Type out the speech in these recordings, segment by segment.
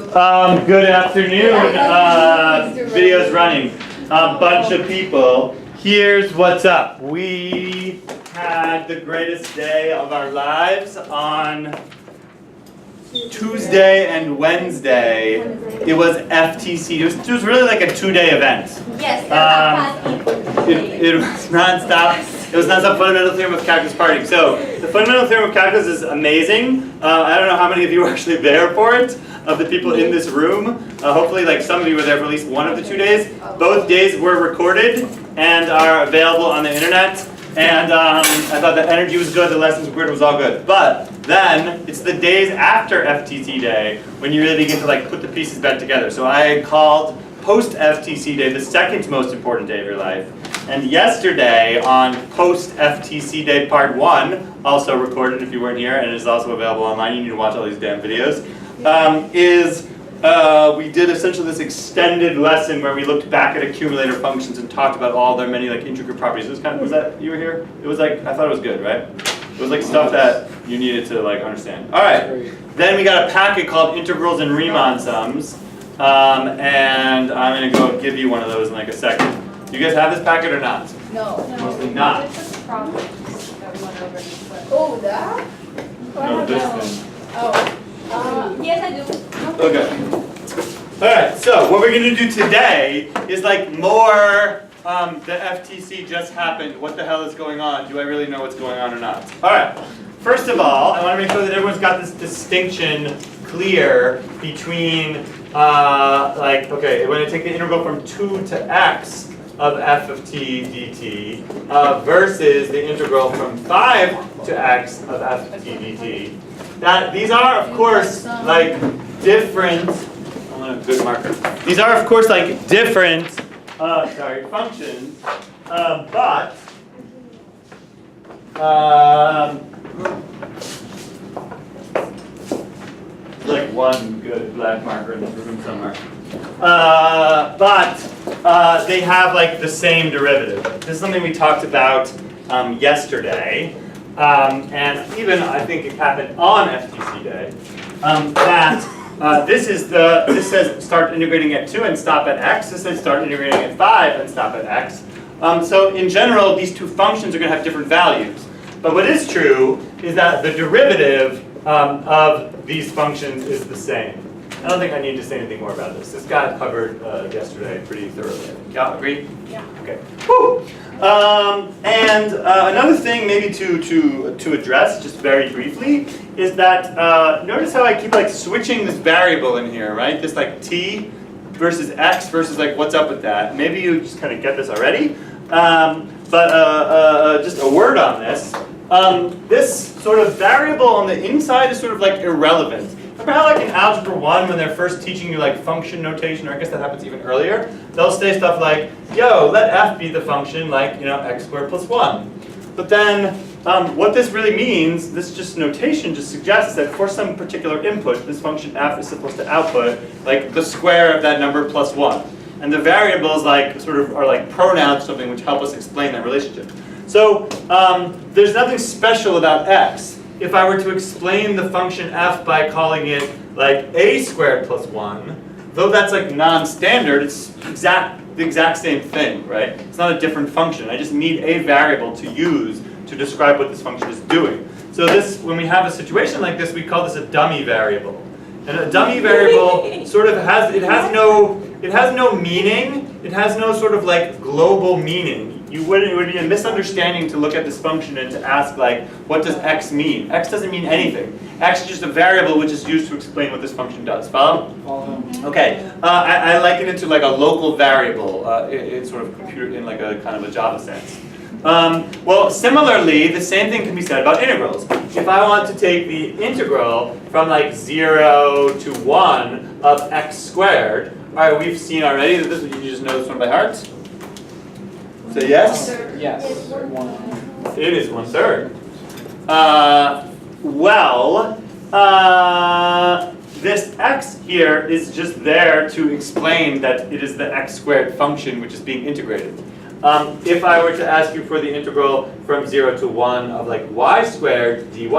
Good afternoon. Video's running. A bunch of people. Here's what's up. We had the greatest day of our lives on Tuesday and Wednesday. It was FTC. It was really like a 2-day event. Yes, it was nonstop. It was nonstop fundamental theorem of calculus parting. So the fundamental theorem of calculus is amazing. I don't know how many of you were actually there for it, of the people in this room. Hopefully, like some of you were there for at least one of the 2 days. Both days were recorded and are available on the internet. And I thought the energy was good, the lessons were good, it was all good. But then it's the days after FTC day when you really begin to like put the pieces back together. So I called post FTC day the second most important day of your life. And yesterday on post FTC day part 1, also recorded if you weren't here and is also available online, you need to watch all these damn videos, we did essentially this extended lesson where we looked back at accumulator functions and talked about all their many like intricate properties. It was kind of, was that, you were here? It was like, I thought it was good, right? It was like stuff that you needed to like understand. All right, then we got a packet called integrals and Riemann sums. And I'm gonna go give you one of those in like a second. Do you guys have this packet or not? No. Mostly not. There's a problem that we went over. Oh, that? No, this thing. Oh. Yes, I do. Okay. Alright, so what we're going to do today is like more the FTC just happened. What the hell is going on? Do I really know what's going on or not? Alright, first of all, I want to make sure that everyone's got this distinction clear between, okay, when I take the integral from 2 to x of f of t dt versus the integral from 5 to x of f of t dt. That these are, of course, like different. I want a good marker. These are, of course, like different. Functions, but like one good black marker in the room somewhere. But they have like the same derivative. This is something we talked about yesterday. And even I think it happened on FTC day, this says start integrating at 2 and stop at x. This says start integrating at 5 and stop at x. So in general, these two functions are going to have different values. But what is true is that the derivative of these functions is the same. I don't think I need to say anything more about this. This got covered yesterday pretty thoroughly, I think. Y'all agree? Yeah. Okay. Woo! And another thing maybe to address, just very briefly, is that notice how I keep like switching this variable in here, right? This like t versus x versus like what's up with that. Maybe you just kind of get this already. But just a word on this. This sort of variable on the inside is sort of like irrelevant. Remember how like in Algebra 1 when they're first teaching you like function notation, or I guess that happens even earlier, they'll say stuff like, yo, let f be the function like, you know, x squared plus 1. But then what this really means, this just notation just suggests that for some particular input, this function f is supposed to output like the square of that number plus 1. And the variables like sort of are like pronouns, something which help us explain that relationship. So there's nothing special about x. If I were to explain the function f by calling it like a squared plus 1, though that's like non-standard, it's the exact same thing, right? It's not a different function. I just need a variable to use to describe what this function is doing. So this, when we have a situation like this, we call this a dummy variable. And a dummy variable sort of has no meaning. It has no sort of like global meaning. It would be a misunderstanding to look at this function and to ask like, what does x mean? X doesn't mean anything. X is just a variable which is used to explain what this function does. Follow? Okay. I liken it to like a local variable. It's sort of computed in like a kind of a Java sense. Well, similarly, the same thing can be said about integrals. If I want to take the integral from like 0 to 1 of x squared, all right, we've seen already that this, you just know this one by heart. Say yes? Yes. It is 1/3. This x here is just there to explain that it is the x squared function which is being integrated. If I were to ask you for the integral from 0 to 1 of like y squared dy,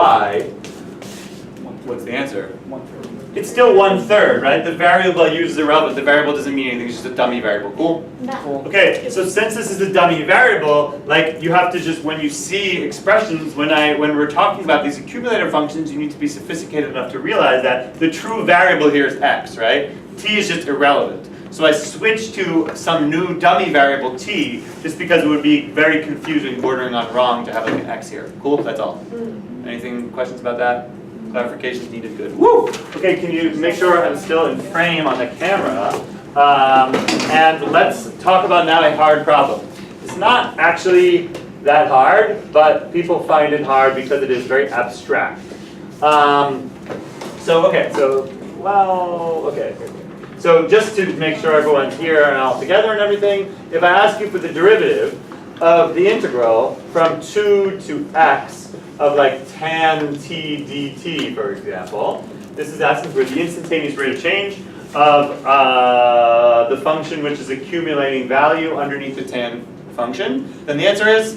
what's the answer? 1/3. it's still 1/3, right? The variable I use is irrelevant. The variable doesn't mean anything, it's just a dummy variable. Cool? No. Okay, so since this is a dummy variable, like you have to just, when you see expressions, when we're talking about these accumulator functions, you need to be sophisticated enough to realize that the true variable here is x, right? T is just irrelevant. So I switched to some new dummy variable t, just because it would be very confusing, bordering on wrong to have like an x here. Cool? That's all. Anything, questions about that? Clarifications needed, good. Woo! Okay, can you make sure I'm still in frame on the camera? And let's talk about now a hard problem. It's not actually that hard, but people find it hard because it is very abstract. So just to make sure everyone's here and all together and everything, if I ask you for the derivative of the integral from 2 to x of like tan t dt, for example, this is asking for the instantaneous rate of change of the function which is accumulating value underneath the tan function, then the answer is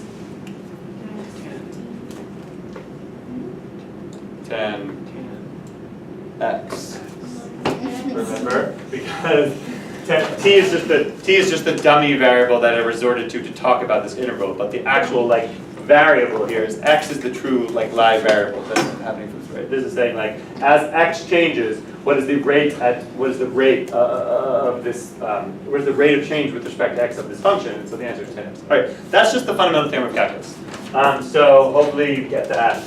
tan x. Remember, because t is just the dummy variable that I resorted to talk about this integral, but the actual like variable here is x is the true like live variable that's happening for this rate. This is saying like as x changes, what is the rate of this? What is the rate of change with respect to x of this function? And so the answer is 10x. All right, that's just the fundamental theorem of calculus. So hopefully you get that.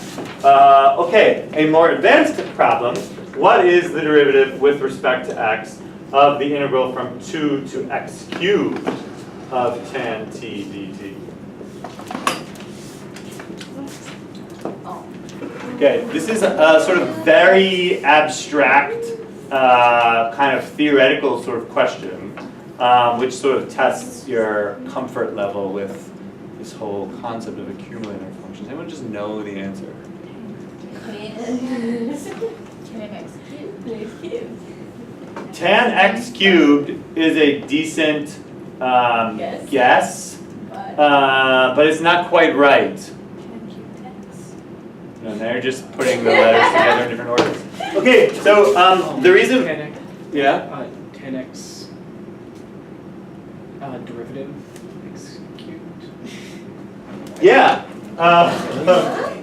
Okay, a more advanced problem. What is the derivative with respect to x of the integral from 2 to x cubed of tan t dt? Okay, this is a sort of very abstract, kind of theoretical sort of question, which sort of tests your comfort level with this whole concept of accumulator functions. Anyone just know the answer? Tan x cubed is a decent guess, but it's not quite right. No, they're just putting the letters together in different orders. Okay, so the reason, 10x, yeah, 10x derivative x cubed. yeah,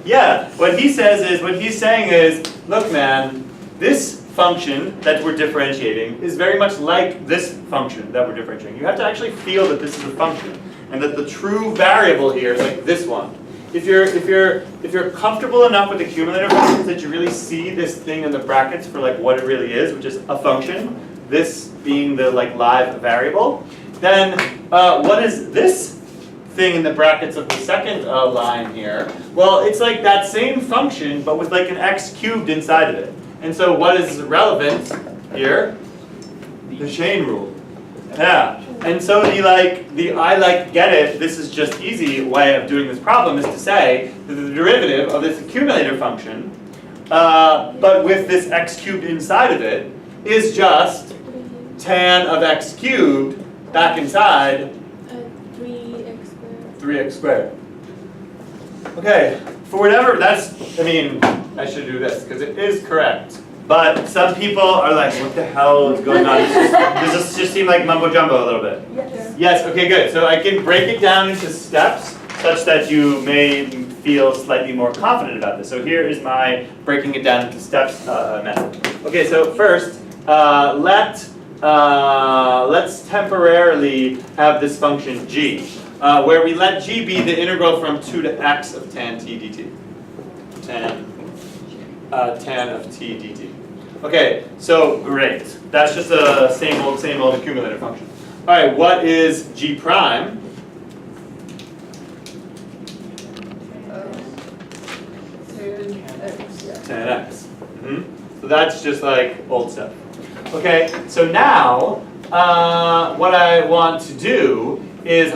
yeah. What he's saying is, look, man, this function that we're differentiating is very much like this function that we're differentiating. You have to actually feel that this is a function, and that the true variable here is like this one. If you're comfortable enough with accumulator functions that you really see this thing in the brackets for like what it really is, which is a function, this being the like live variable, then what is this thing in the brackets of the second line here? Well, it's like that same function, but with like an x cubed inside of it. And so what is relevant here? The chain rule. Yeah. And so get it, this is just easy way of doing this problem is to say that the derivative of this accumulator function, but with this x cubed inside of it, is just tan of x cubed back inside 3x squared. 3x squared. Okay, for whatever, I mean, I should do this because it is correct. But some people are like, what the hell is going on? Does this just seem like mumbo jumbo a little bit? Yes. Yes, okay, good. So I can break it down into steps such that you may feel slightly more confident about this. So here is my breaking it down into steps method. Okay, so first, let's temporarily have this function g, where we let g be the integral from 2 to x of tan t dt. Tan of t dt. Okay, so great. That's just a same old accumulator function. All right, what is g prime? Tan x. So that's just like old stuff. Okay, so now what I want to do is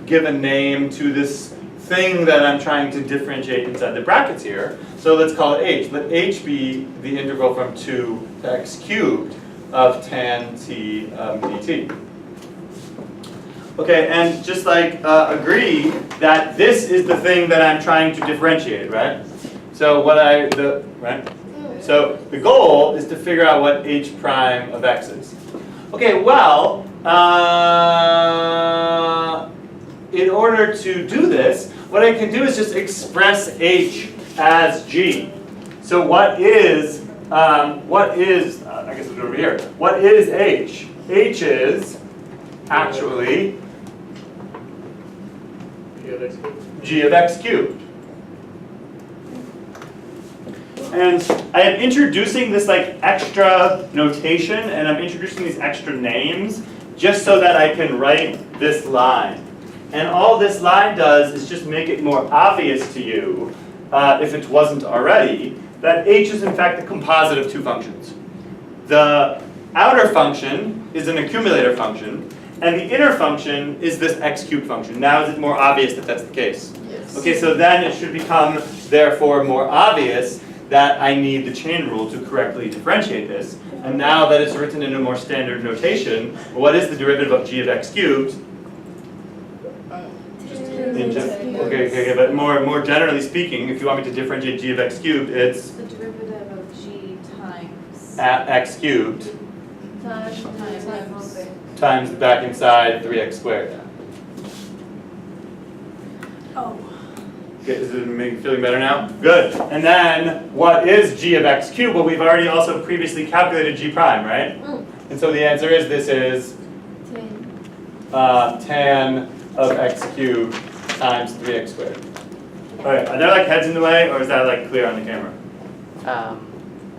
give a name to this thing that I'm trying to differentiate inside the brackets here. So let's call it h. Let h be the integral from 2 to x cubed of tan t dt. Okay, and just like agree that this is the thing that I'm trying to differentiate, right? So right? So the goal is to figure out what h prime of x is. Okay, well, in order to do this, what I can do is just express h as g. So what is, I guess we'll do it over here. What is h? H is actually g of x cubed. And I am introducing this like extra notation, and I'm introducing these extra names just so that I can write this line. And all this line does is just make it more obvious to you, if it wasn't already, that h is in fact the composite of two functions. The outer function is an accumulator function, and the inner function is this x cubed function. Now is it more obvious that that's the case? Yes. Okay, so then it should become, therefore, more obvious that I need the chain rule to correctly differentiate this. And now that it's written in a more standard notation, what is the derivative of g of x cubed? Okay, but more generally speaking, if you want me to differentiate g of x cubed, it's The derivative of g times at x cubed times the back inside 3x squared. Oh. Okay, is it feeling better now? Good. And then, what is g of x cubed? Well, we've already also previously calculated g prime, right? And so the answer is, this is tan of x cubed times 3x squared. Alright, are there like heads in the way, or is that like clear on the camera? A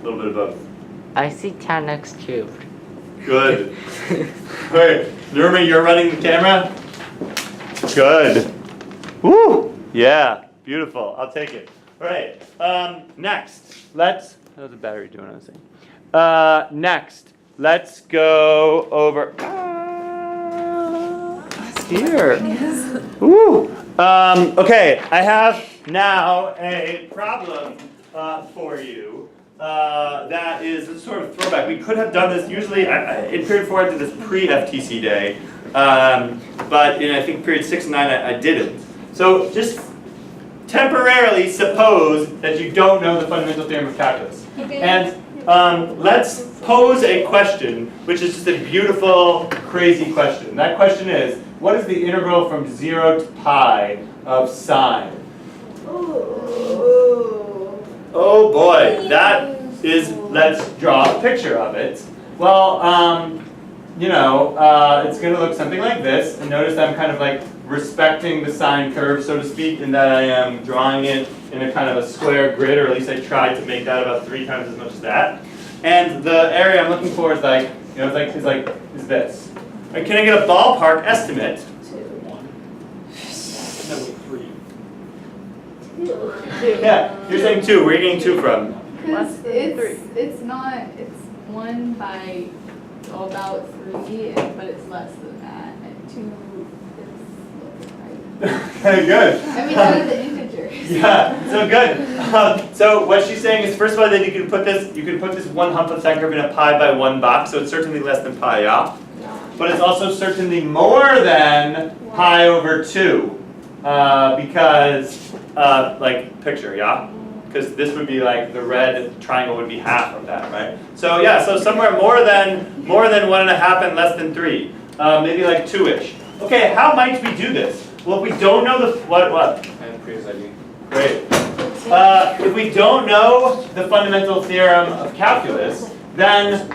little bit of both. I see tan x cubed. Good. Alright, Nurma, you're running the camera? Good. Woo! Yeah, beautiful. I'll take it. Alright, next, let's, how's the battery doing, I was saying? Next, let's go over, here. Woo! Okay, I have now a problem for you that is a sort of throwback. We could have done this usually in period 4. I did this pre-FTC day, but in I think period 6 and 9 I didn't. So just temporarily suppose that you don't know the fundamental theorem of calculus, and let's pose a question, which is just a beautiful, crazy question. That question is, what is the integral from 0 to pi of sine? Oh boy, that is, let's draw a picture of it. Well, it's going to look something like this. And notice I'm kind of like respecting the sine curve, so to speak, in that I am drawing it in a kind of a square grid, or at least I tried to make that about 3 times as much as that. And the area I'm looking for is like, is this. Right, can I get a ballpark estimate? 2. Yeah, you're saying 2. Where are you getting 2 from? Because it's 1 by about 3, but it's less than that. And 2 is Okay, good. I mean, out of the integers. Yeah, so good. So what she's saying is, first of all, that you can put this one hump of sine curve in a pi by 1 box, so it's certainly less than pi, yeah? But it's also certainly more than pi over 2, because, like, picture, yeah? Because this would be like, the red triangle would be half of that, right? So yeah, so somewhere more than 1.5 and less than 3, maybe like 2-ish. Okay, how might we do this? Well, if we don't know the, what? And previous ID. Great. If we don't know the fundamental theorem of calculus, then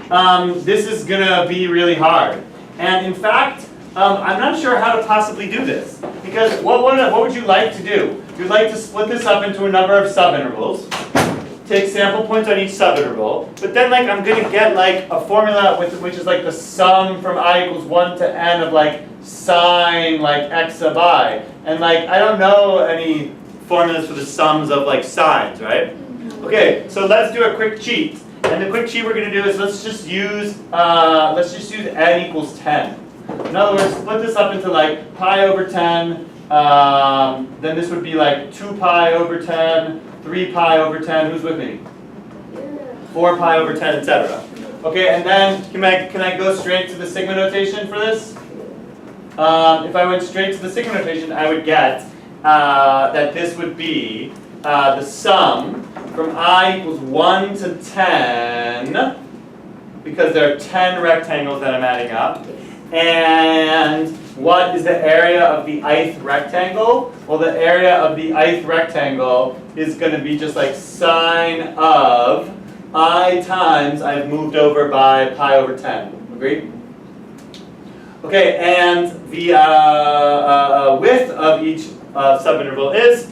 this is gonna be really hard. And in fact, I'm not sure how to possibly do this. Because what would you like to do? You'd like to split this up into a number of subintervals, take sample points on each subinterval, but then like I'm gonna get like a formula which is like the sum from I equals 1 to n of like sine like x sub I. And like I don't know any formulas for the sums of like sines, right? Okay, so let's do a quick cheat. And the quick cheat we're gonna do is let's just use n equals 10. In other words, split this up into like pi over 10, then this would be like 2 pi over 10, 3 pi over 10, who's with me? 4 pi over 10, etc. Okay, and then can I go straight to the sigma notation for this? If I went straight to the sigma notation, I would get that this would be the sum from I equals 1 to 10, because there are 10 rectangles that I'm adding up. And what is the area of the ith rectangle? Well, the area of the ith rectangle is going to be just like sine of I times I've moved over by pi over 10. Agreed? Okay, and the width of each subinterval is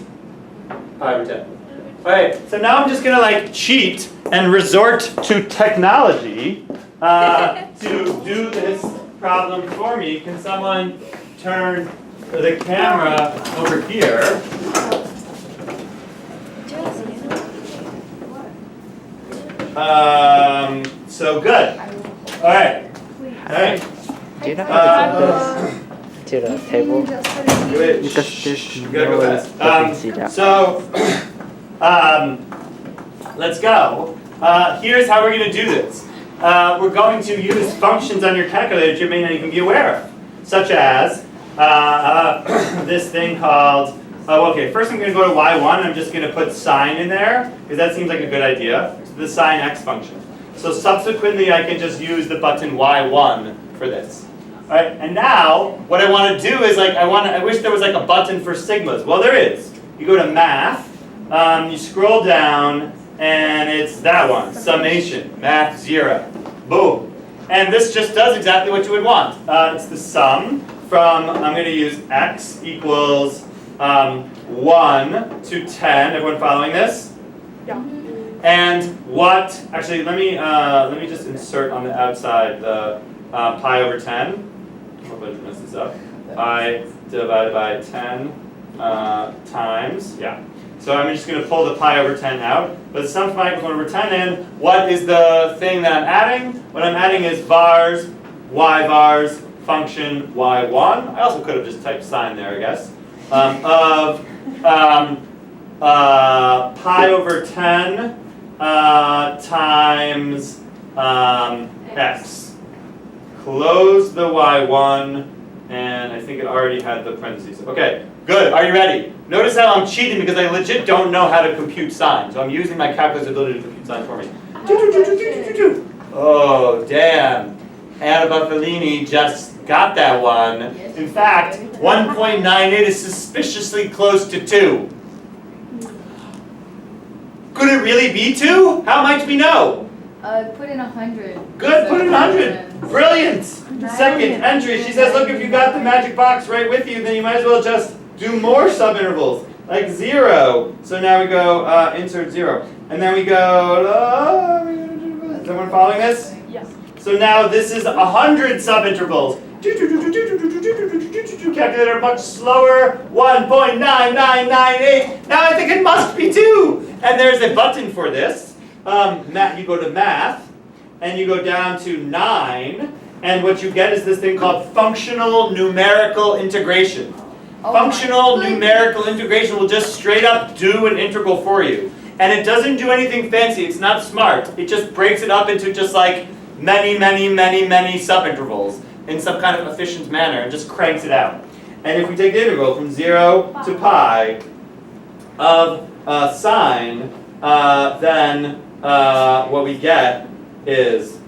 pi over 10. Alright, so now I'm just going to like cheat and resort to technology to do this problem for me. Can someone turn the camera over here? So good. Alright. Alright. Do you know how to do this to the table? Good. Because there's You gotta go no fast. way you can see that. So, let's go. Here's how we're going to do this. We're going to use functions on your calculator that you may not even be aware of, such as this thing called, okay, first I'm going to go to y1, I'm just going to put sine in there, because that seems like a good idea, so the sine x function. So subsequently I can just use the button y1 for this. Alright, and now what I want to do is like, I wish there was like a button for sigmas. Well, there is. You go to math, you scroll down, and it's that one, summation, math 0. Boom. And this just does exactly what you would want. It's the sum from, I'm going to use x equals 1 to 10. Everyone following this? Yeah. And what, actually let me just insert on the outside the pi over 10. I hope I didn't mess this up. Pi divided by 10 times, yeah. So I'm just going to pull the pi over 10 out. But the sum from I equals 1 over 10 in, what is the thing that I'm adding? What I'm adding is vars, y vars, function y1. I also could have just typed sine there, I guess. Of pi over 10 times x. Close the y1, and I think it already had the parentheses. Okay, good. Are you ready? Notice how I'm cheating because I legit don't know how to compute sine. So I'm using my calculator's ability to compute sine for me. Oh, damn. Anna Buffalini just got that one. In fact, 1.98 is suspiciously close to 2. Could it really be 2? How might we know? Put in 100. Good, put in 100. Brilliant. Second entry. She says, look, if you got the magic box right with you, then you might as well just do more subintervals, like 0. So now we go insert 0. And then we go, is everyone following this? Yes. So now this is 100 subintervals. Calculator much slower, 1.9998. Now I think it must be 2. And there's a button for this. You go to math, and you go down to 9, and what you get is this thing called functional numerical integration. Oh Functional numerical integration will just straight up do an integral for you. And it doesn't do anything fancy, it's not smart. It just breaks it up into just like many subintervals in some kind of efficient manner and just cranks it out. And if we take the integral from 0 to pi of sine, then what we get is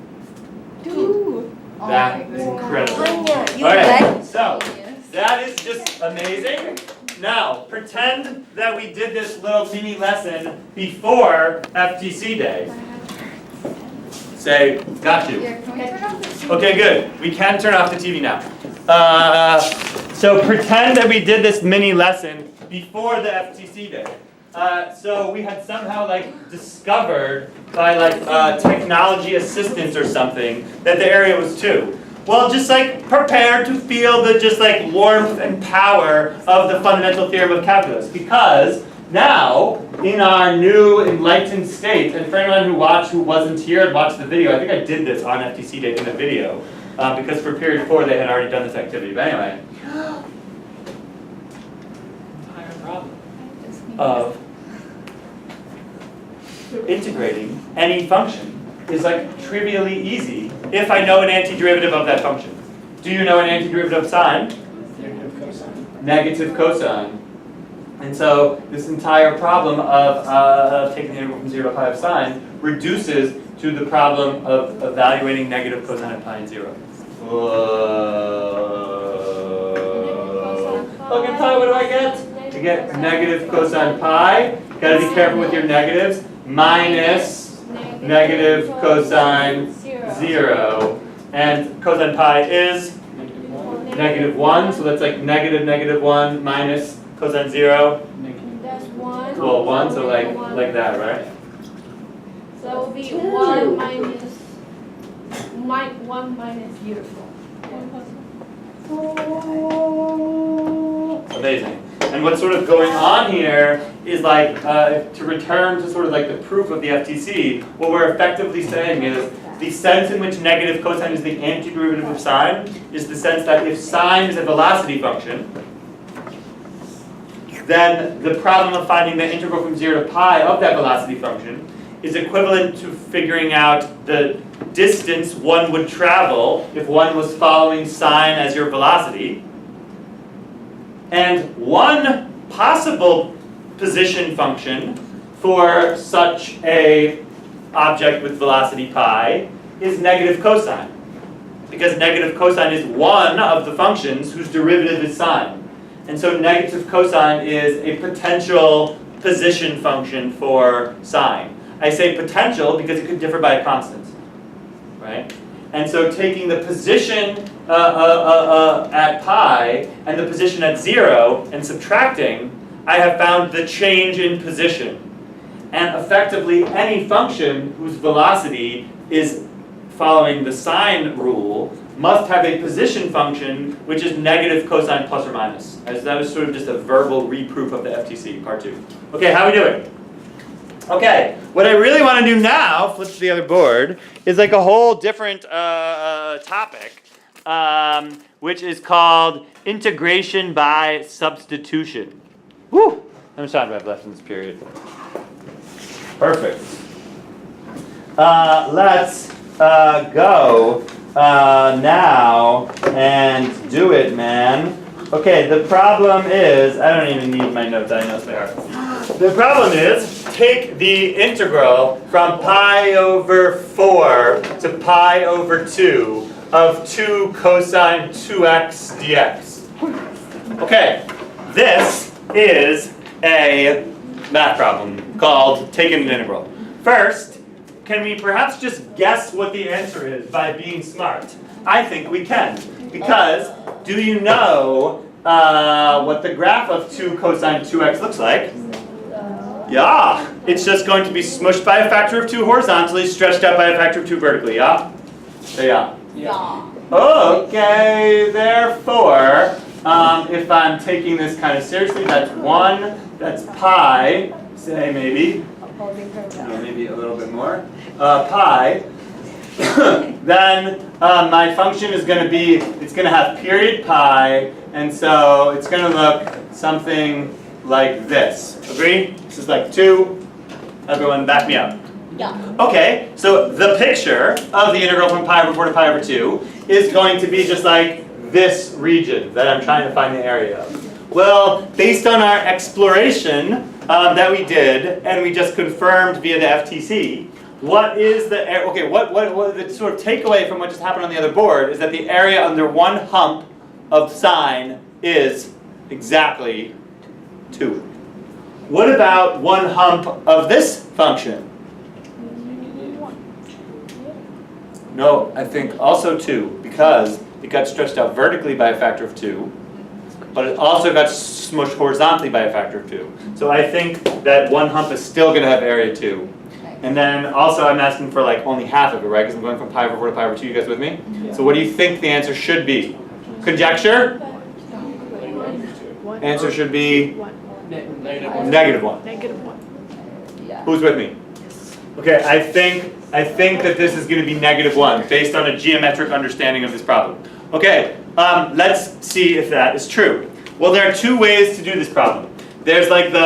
2. that is incredible. You Alright, so that is just amazing. Now, pretend that we did this little mini lesson before FTC day. Say, got you. Yeah, can we turn off the TV? Okay, good. We can turn off the TV now. So pretend that we did this mini lesson before the FTC day. So we had somehow like discovered by like technology assistance or something that the area was 2. Well, just like prepare to feel the just like warmth and power of the fundamental theorem of calculus, because now in our new enlightened state, and for anyone who wasn't here and watched the video, I think I did this on FTC Day in a video, because for period 4 they had already done this activity. But anyway, I have a problem. of integrating any function is like trivially easy if I know an antiderivative of that function. Do you know an antiderivative of sine? Negative cosine. Negative cosine. And so this entire problem of taking the integral from 0 to pi of sine reduces to the problem of evaluating negative cosine of pi and 0. Look at pi, what do I get? To get negative cosine pi, gotta be careful with your negatives, minus negative cosine 0. And cosine pi is negative 1, so that's like negative 1 minus cosine 0. That's 1. Well, 1, so like that, right? So that will be 1 minus 1 minus 0. Amazing. And what's sort of going on here is like, to return to sort of like the proof of the FTC, what we're effectively saying is the sense in which negative cosine is the antiderivative of sine is the sense that if sine is a velocity function, then the problem of finding the integral from 0 to pi of that velocity function is equivalent to figuring out the distance one would travel if one was following sine as your velocity. And one possible position function for such a object with velocity pi is negative cosine, because negative cosine is one of the functions whose derivative is sine. And so negative cosine is a potential position function for sine. I say potential because it could differ by a constant, right? And so taking the position at pi and the position at 0 and subtracting, I have found the change in position. And effectively, any function whose velocity is following the sine rule must have a position function which is negative cosine plus or minus. As that was sort of just a verbal reproof of the FTC, part 2. Okay, how are we doing? Okay, what I really want to do now, flip to the other board, is like a whole different topic, which is called integration by substitution. Woo! How much time do I have left in this period? Perfect. Let's go now and do it, man. Okay, the problem is, I don't even need my notes, I know they are. The problem is, take the integral from pi over 4 to pi over 2 of 2 cosine 2x dx. Okay, this is a math problem called taking an integral. First, can we perhaps just guess what the answer is by being smart? I think we can, because do you know what the graph of 2 cosine 2x looks like? Yeah, it's just going to be smushed by a factor of 2 horizontally, stretched out by a factor of 2 vertically, yeah? Yeah. Okay, therefore, if I'm taking this kind of seriously, that's 1, that's pi, say maybe, maybe a little bit more, pi, then my function is going to be, it's going to have period pi, and so it's going to look something like this. Agree? This is like 2. Everyone back me up. Yeah. Okay, so the picture of the integral from pi over 4 to pi over 2 is going to be just like this region that I'm trying to find the area of. Well, based on our exploration that we did, and we just confirmed via the FTC, what is the, okay, what the sort of takeaway from what just happened on the other board is that the area under one hump of sine is exactly 2. What about one hump of this function? No, I think also 2, because it got stretched out vertically by a factor of 2, but it also got smushed horizontally by a factor of 2. So I think that one hump is still going to have area 2. And then also I'm asking for like only half of it, right? Because I'm going from pi over 4 to pi over 2, you guys with me? Yeah. So what do you think the answer should be? Conjecture? Answer should be? Negative 1. Yeah. Who's with me? Okay, I think that this is going to be negative 1 based on a geometric understanding of this problem. Okay, let's see if that is true. Well, there are 2 ways to do this problem. There's like the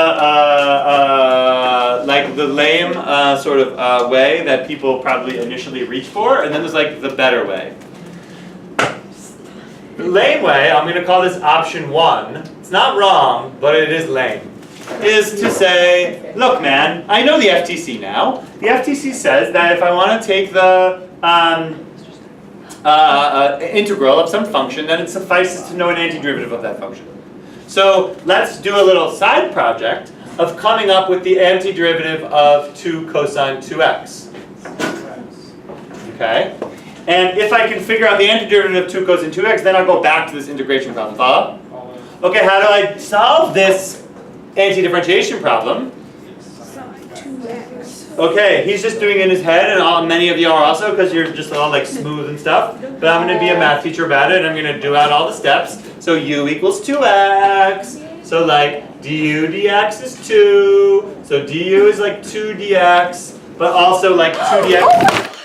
lame sort of way that people probably initially reach for, and then there's like the better way. The lame way, I'm going to call this option 1. It's not wrong, but it is lame. is to say, look man, I know the FTC now. The FTC says that if I want to take the integral of some function, then it suffices to know an antiderivative of that function. So let's do a little side project of coming up with the antiderivative of 2 cosine 2x. Okay? And if I can figure out the antiderivative of 2 cosine 2x, then I'll go back to this integration problem. Follow? Okay, how do I solve this anti-differentiation problem? Okay, he's just doing it in his head, and many of you are also, because you're just all like smooth and stuff. But I'm going to be a math teacher about it, and I'm going to do out all the steps. So u equals 2x. So like du dx is 2. So du is like 2 dx, but also like 2 dx.